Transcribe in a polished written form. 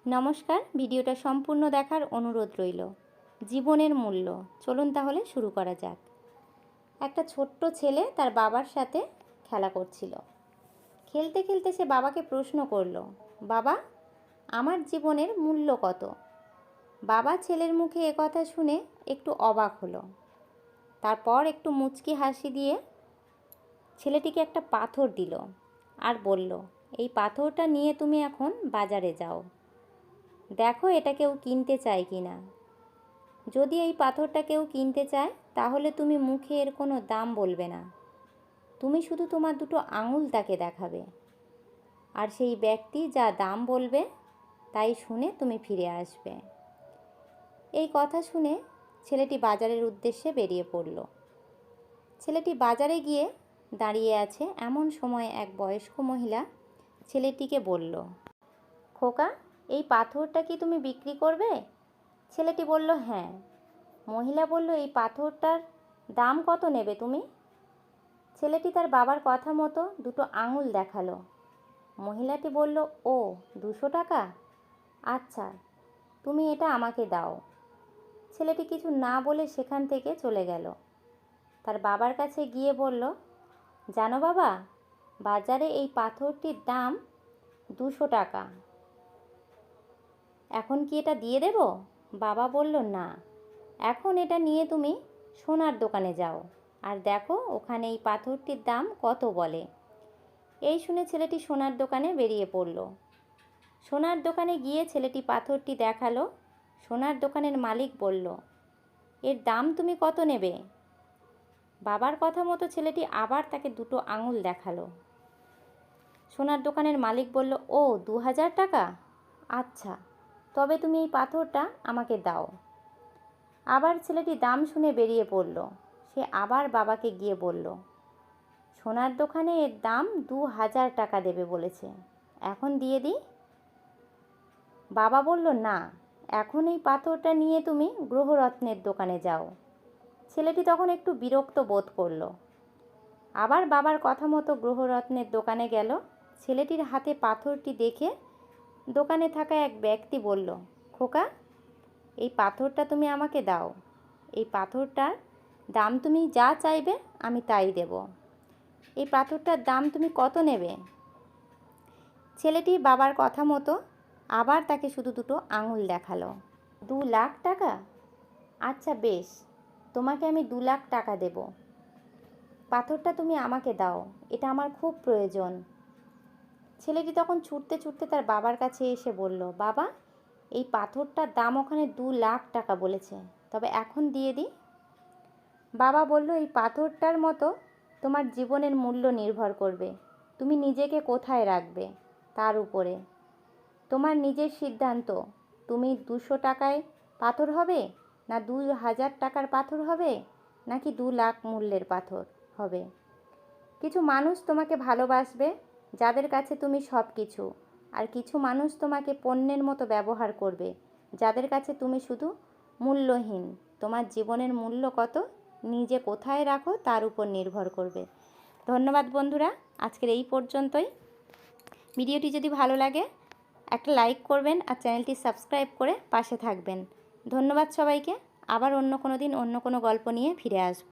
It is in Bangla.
নমস্কার, ভিডিওটা সম্পূর্ণ দেখার অনুরোধ রইল। জীবনের মূল্য, চলুন তাহলে শুরু করা যাক। একটা ছোট্ট ছেলে তার বাবার সাথে খেলা করছিল। খেলতে খেলতে সে বাবাকে প্রশ্ন করলো, বাবা, আমার জীবনের মূল্য কত? বাবা ছেলের মুখে কথা শুনে একটু অবাক হলো। তারপর একটু মুচকি হাসি দিয়ে ছেলেটিকে একটা পাথর দিল আর বলল, এই পাথরটা নিয়ে তুমি এখন বাজারে যাও, দেখো এটা কেউ কিনতে চায় কি না। যদি এই পাথরটা কেউ কিনতে চায় তাহলে তুমি মুখে এর কোনো দাম বলবে না, তুমি শুধু তোমার দুটো আঙুল তাকে দেখাবে, আর সেই ব্যক্তি যা দাম বলবে তাই শুনে তুমি ফিরে আসবে। এই কথা শুনে ছেলেটি বাজারের উদ্দেশ্যে বেরিয়ে পড়ল। ছেলেটি বাজারে গিয়ে দাঁড়িয়ে আছে, এমন সময় এক বয়স্ক মহিলা ছেলেটিকে বলল, খোকা, এই পাথরটা কি তুমি বিক্রি করবে? ছেলেটি বলল, হ্যাঁ। মহিলা বলল, এই পাথরটার দাম কত নেবে তুমি? ছেলেটি তার বাবার কথা মতো দুটো আঙুল দেখালো। মহিলাটি বলল, ও 200 টাকা, আচ্ছা, তুমি এটা আমাকে দাও। ছেলেটি কিছু না বলে সেখান থেকে চলে গেল। তার বাবার কাছে গিয়ে বলল, জানো বাবা, বাজারে এই পাথরটির দাম 200 টাকা, এখন কি এটা দিয়ে দেব? বাবা বলল, না, এখন এটা নিয়ে তুমি সোনার দোকানে যাও আর দেখো ওখানে এই পাথরটির দাম কত বলে। এই শুনে ছেলেটি সোনার দোকানে বেরিয়ে পড়ল। সোনার দোকানে গিয়ে ছেলেটি পাথরটি দেখালো। সোনার দোকানের মালিক বলল, এর দাম তুমি কত নেবে? বাবার কথা মতো ছেলেটি আবার তাকে দুটো আঙুল দেখালো। সোনার দোকানের মালিক বলল, ও 2000 টাকা, আচ্ছা, তবে তুমি এই পাথরটা আমাকে দাও। আবার ছেলেটি দাম শুনে বেরিয়ে পড়ল। সে আবার বাবাকে গিয়ে বলল, সোনার দোকানে এর দাম 2000 টাকা দেবে বলেছে, এখন দিয়ে দিই? বাবা বলল, না, এখন এই পাথরটা নিয়ে তুমি গ্রহরত্নের দোকানে যাও। ছেলেটি তখন একটু বিরক্ত বোধ করল। আবার বাবার কথা মতো গ্রহরত্নের দোকানে গেল। ছেলেটির হাতে পাথরটি দেখে দোকানে থাকা এক ব্যক্তি বলল, খোকা, এই পাথরটা তুমি আমাকে দাও, এই পাথরটার দাম তুমি যা চাইবে আমি তাই দেব। এই পাথরটার দাম তুমি কত নেবে? ছেলেটি বাবার কথা মতো আবার তাকে শুধু দুটো আঙুল দেখালো। 2 লাখ টাকা, আচ্ছা বেশ, তোমাকে আমি 2 লাখ টাকা দেব। পাথরটা তুমি আমাকে দাও, এটা আমার খুব প্রয়োজন। ছেলেটি তখন ছুটতে ছুটতে তার বাবার কাছে এসে বলল, বাবা, এই পাথরটার দাম ওখানে 2 লাখ টাকা বলেছে, তবে এখন দিয়ে দিই? বাবা বলল, এই পাথরটার মতো তোমার জীবনের মূল্য নির্ভর করবে, তুমি নিজেকে কোথায় রাখবে তার উপরে। তোমার নিজের সিদ্ধান্ত, তুমি 200 টাকায় পাথর হবে, না 2000 টাকার পাথর হবে, নাকি 2 লাখ মূল্যের পাথর হবে। কিছু মানুষ তোমাকে ভালোবাসবে, যাদের কাছে তুমি সব কিছু, আর কিছু মানুষ তোমাকে পণ্যের মতো ব্যবহার করবে, যাদের কাছে তুমি শুধু মূল্যহীন। তোমার জীবনের মূল্য কত, নিজে কোথায় রাখো তার উপর নির্ভর করবে। ধন্যবাদ বন্ধুরা, আজকের এই পর্যন্তই। ভিডিওটি যদি ভালো লাগে একটা লাইক করবেন আর চ্যানেলটি সাবস্ক্রাইব করে পাশে থাকবেন। ধন্যবাদ সবাইকে। আবার অন্য কোনো দিন অন্য কোনো গল্প নিয়ে ফিরে আসব।